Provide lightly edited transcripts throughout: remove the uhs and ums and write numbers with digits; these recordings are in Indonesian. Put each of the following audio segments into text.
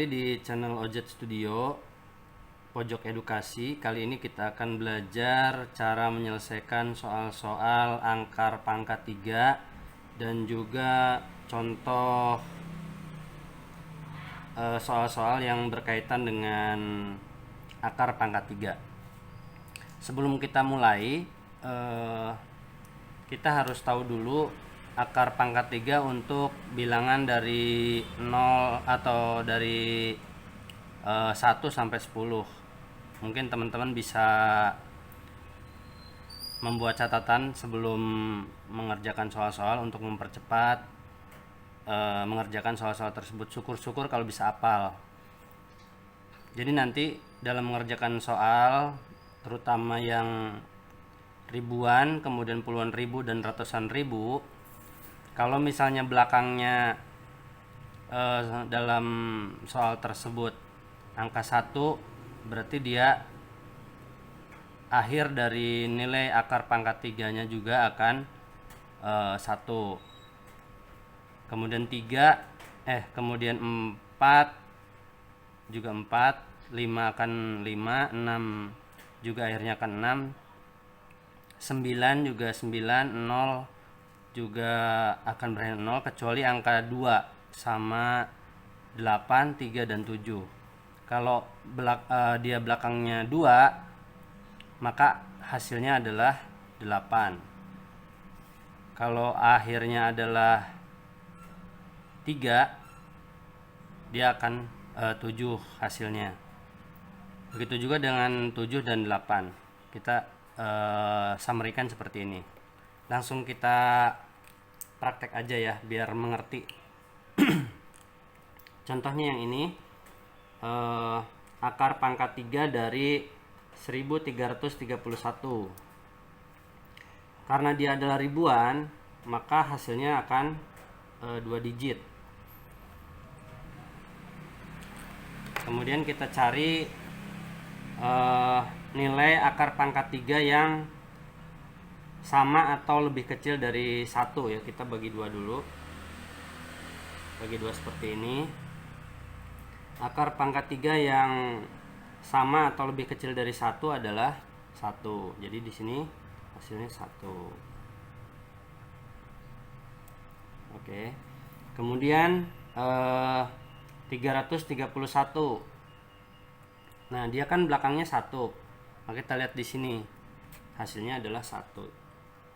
kembali di channel OJET Studio Pojok Edukasi. Kali ini kita akan belajar cara menyelesaikan soal-soal angkar pangkat 3 dan juga contoh soal-soal yang berkaitan dengan akar pangkat 3. Sebelum kita mulai, kita harus tahu dulu akar pangkat 3 untuk bilangan dari 0 atau dari 1 sampai 10. Mungkin teman-teman bisa membuat catatan sebelum mengerjakan soal-soal untuk mempercepat mengerjakan soal-soal tersebut. Syukur-syukur kalau bisa hafal. Jadi nanti dalam mengerjakan soal, terutama yang ribuan, kemudian puluhan ribu dan ratusan ribu, kalau misalnya belakangnya dalam soal tersebut angka 1, berarti dia akhir dari nilai akar pangkat 3-nya juga akan 1. Kemudian 3, kemudian 4 juga 4, 5 akan 5, 6 juga akhirnya akan 6, 9 juga 9, 0 juga akan berakhir 0 kecuali angka 2 sama 8, 3 dan 7. Kalau dia belakangnya 2, maka hasilnya adalah 8. Kalau akhirnya adalah 3, dia akan 7 hasilnya. Begitu juga dengan 7 dan 8. Kita summary-kan seperti ini. Langsung kita praktek aja ya biar mengerti. Contohnya yang ini, akar pangkat 3 dari 1331. Karena dia adalah ribuan, maka hasilnya akan 2 digit. Kemudian kita cari nilai akar pangkat 3 yang sama atau lebih kecil dari 1 ya. Kita bagi 2 dulu. Bagi 2 seperti ini. Akar pangkat 3 yang sama atau lebih kecil dari 1 adalah 1. Jadi di sini hasilnya 1. Oke. Kemudian 331. Nah, dia kan belakangnya 1. Maka kita lihat di sini. Hasilnya adalah 1.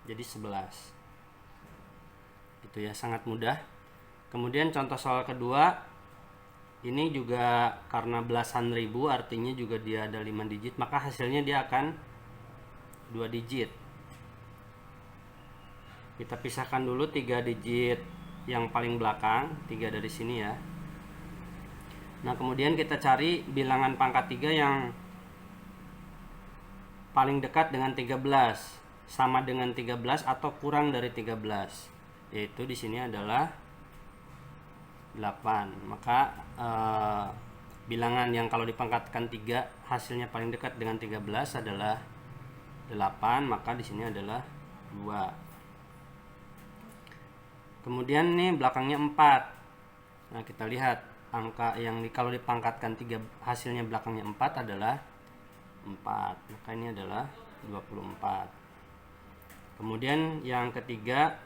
Jadi 11. Gitu ya, sangat mudah. Kemudian contoh soal kedua, ini juga karena belasan ribu, artinya juga dia ada 5 digit, maka hasilnya dia akan 2 digit. Kita pisahkan dulu 3 digit yang paling belakang, 3 dari sini ya. Nah, kemudian kita cari bilangan pangkat 3 yang paling dekat dengan 13, sama dengan 13 atau kurang dari 13, yaitu di sini adalah 8. Maka bilangan yang kalau dipangkatkan 3 hasilnya paling dekat dengan 13 adalah 8, maka di sini adalah 2. Kemudian nih belakangnya 4. Nah, kita lihat angka yang kalau dipangkatkan 3 hasilnya belakangnya 4 adalah 4. Maka ini adalah 24. Kemudian yang ketiga,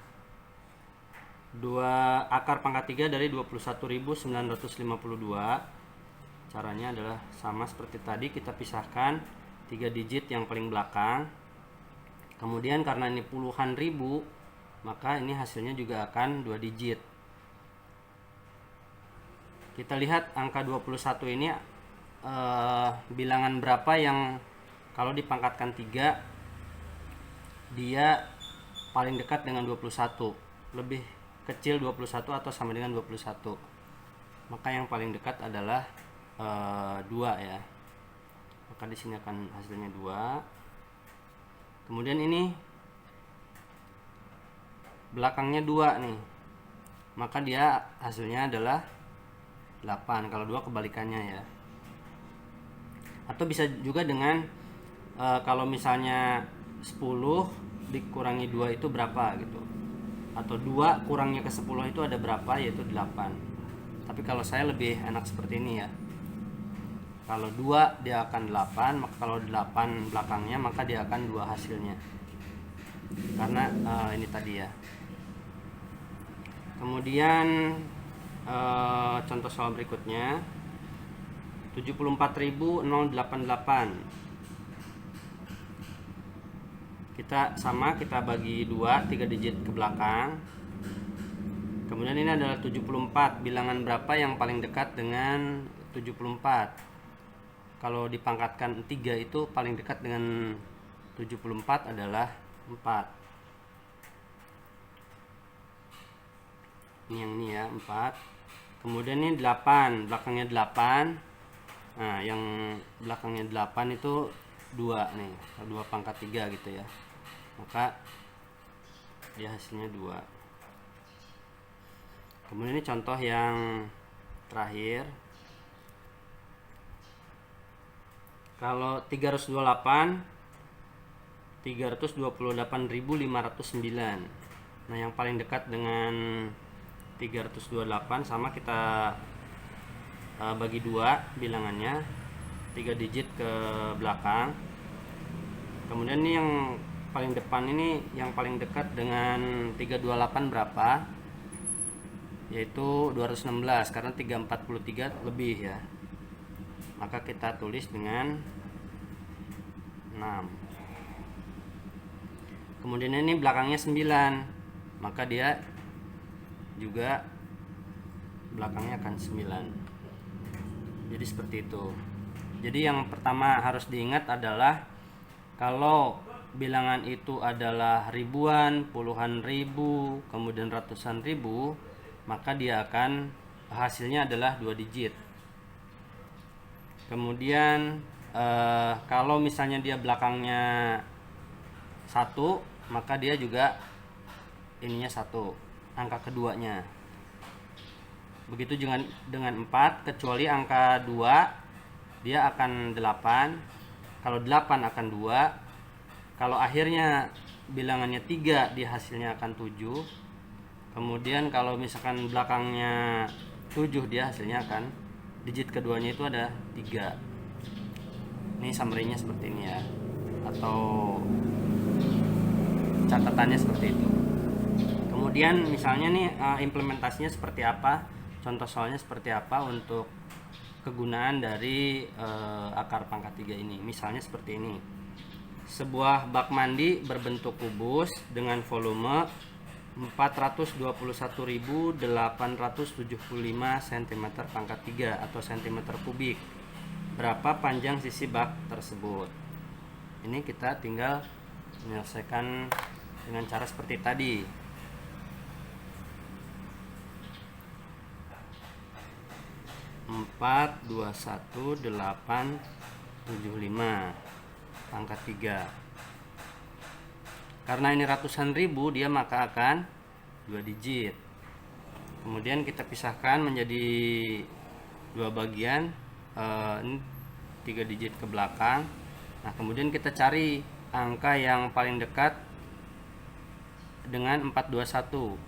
2 akar pangkat 3 dari 21.952. Caranya adalah sama seperti tadi, kita pisahkan 3 digit yang paling belakang. Kemudian karena ini puluhan ribu, maka ini hasilnya juga akan 2 digit. Kita lihat angka 21 ini bilangan berapa yang kalau dipangkatkan 3 dia paling dekat dengan 21, lebih kecil 21 atau sama dengan 21. Maka yang paling dekat adalah 2 ya. Maka di sini akan hasilnya 2. Kemudian ini belakangnya 2 nih. Maka dia hasilnya adalah 8. Kalau 2 kebalikannya ya. Atau bisa juga dengan kalau misalnya 10 dikurangi 2 itu berapa gitu. Atau 2 kurangnya ke 10 itu ada berapa, yaitu 8. Tapi kalau saya lebih enak seperti ini ya. Kalau 2 dia akan 8, maka kalau 8 belakangnya maka dia akan 2 hasilnya. Karena ini tadi ya. Kemudian contoh soal berikutnya 74.088. Kita bagi 2, 3 digit ke belakang. Kemudian ini adalah 74. Bilangan berapa yang paling dekat dengan 74? Kalau dipangkatkan 3 itu paling dekat dengan 74 adalah 4. Ini yang ini ya, 4. Kemudian ini 8, belakangnya 8. Nah, yang belakangnya 8 itu 2 nih, 2 pangkat 3 gitu ya. Maka dia hasilnya 2. Kemudian ini contoh yang terakhir. Kalau 328 328.509. Nah, yang paling dekat dengan 328 sama kita bagi 2 bilangannya, 3 digit ke belakang. Kemudian ini yang paling depan ini yang paling dekat dengan 328 berapa? Yaitu 216, karena 343 lebih ya. Maka kita tulis dengan 6. Kemudian ini belakangnya 9, maka dia juga belakangnya akan 9. Jadi seperti itu. Jadi yang pertama harus diingat adalah kalau bilangan itu adalah ribuan, puluhan ribu, kemudian ratusan ribu, maka dia akan hasilnya adalah 2 digit. Kemudian kalau misalnya dia belakangnya 1, maka dia juga ininya 1, angka keduanya. Begitu dengan 4, kecuali angka 2 dia akan 8. Kalau 8 akan 2. Kalau akhirnya bilangannya 3, dia hasilnya akan 7. Kemudian kalau misalkan belakangnya 7, dia hasilnya akan digit keduanya itu ada 3. Ini summary-nya seperti ini ya, atau catatannya seperti itu. Kemudian misalnya nih implementasinya seperti apa, contoh soalnya seperti apa untuk kegunaan dari akar pangkat 3 ini. Misalnya seperti ini. Sebuah bak mandi berbentuk kubus dengan volume 421.875 cm pangkat 3 atau cm kubik. Berapa panjang sisi bak tersebut? Ini kita tinggal menyelesaikan dengan cara seperti tadi. Empat 21875 pangkat 3. Karena ini ratusan ribu, dia maka akan 2 digit. Kemudian kita pisahkan menjadi 2 bagian, ini 3 digit ke belakang. Nah, kemudian kita cari angka yang paling dekat dengan 421.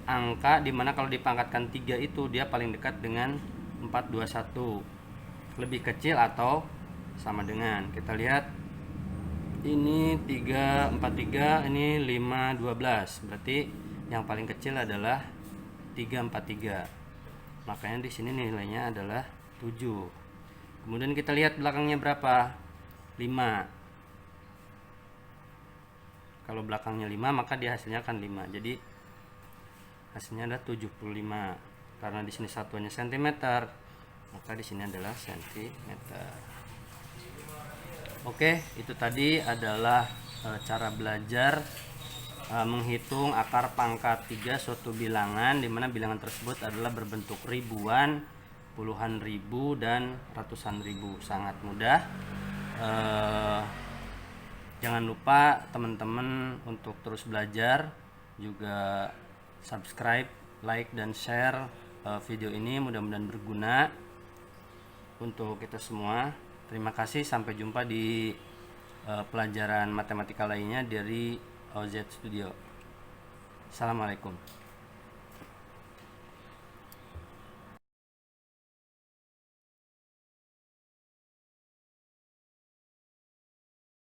Angka dimana kalau dipangkatkan 3 itu dia paling dekat dengan 421. Lebih kecil atau sama dengan. Kita lihat ini 343, ini 512. Berarti yang paling kecil adalah 343. Makanya di sini nilainya adalah 7. Kemudian kita lihat belakangnya berapa? 5. Kalau belakangnya 5, maka dia hasilnya akan 5. Jadi hasilnya adalah 75. Karena di sini satuannya cm, maka di sini adalah cm. Oke, itu tadi adalah cara belajar menghitung akar pangkat 3 suatu bilangan, di mana bilangan tersebut adalah berbentuk ribuan, puluhan ribu, dan ratusan ribu. Sangat mudah. Jangan lupa teman-teman untuk terus belajar, juga subscribe, like, dan share video ini. Mudah-mudahan berguna untuk kita semua. Terima kasih, sampai jumpa di pelajaran matematika lainnya dari OZ Studio. Assalamualaikum.